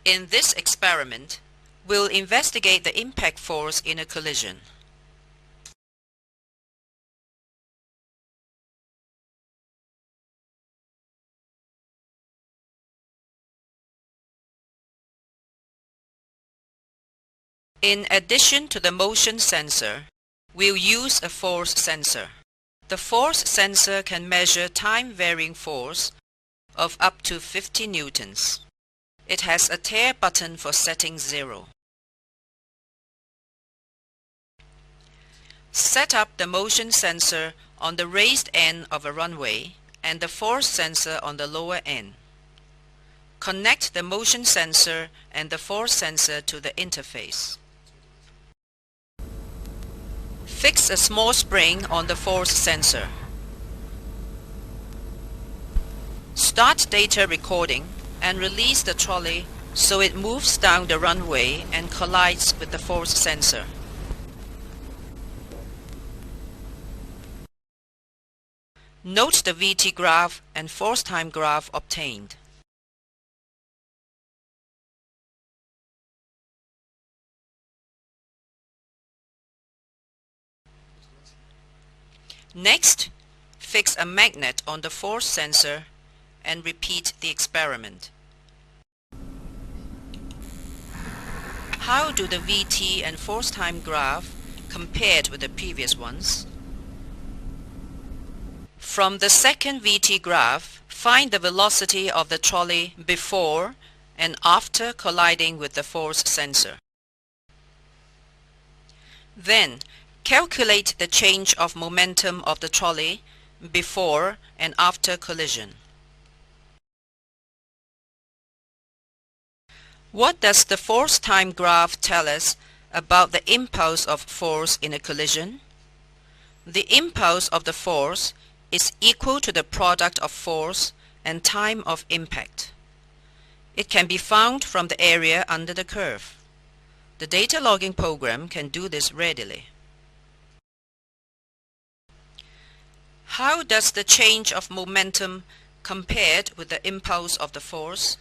In this experiment, we'll investigate the impact force in a collision. In addition to the motion sensor, we'll use a force sensor. The force sensor can measure time-varying force of up to 50 newtons. It has a tare button for setting 0. Set up the motion sensor on the raised end of a runway and the force sensor on the lower end. Connect the motion sensor and the force sensor to the interface. Fix a small spring on the force sensor. Start data recording and release the trolley so it moves down the runway and collides with the force sensor. Note the VT graph and force time graph obtained. Next, fix a magnet on the force sensor and repeat the experiment. How do the VT and force time graph compared with the previous ones? From the second VT graph, find the velocity of the trolley before and after colliding with the force sensor. Then, calculate the change of momentum of the trolley before and after collision. What does the force time graph tell us about the impulse of force in a collision? The impulse of the force is equal to the product of force and time of impact. It can be found from the area under the curve. The data logging program can do this readily. How does the change of momentum compared with the impulse of the force?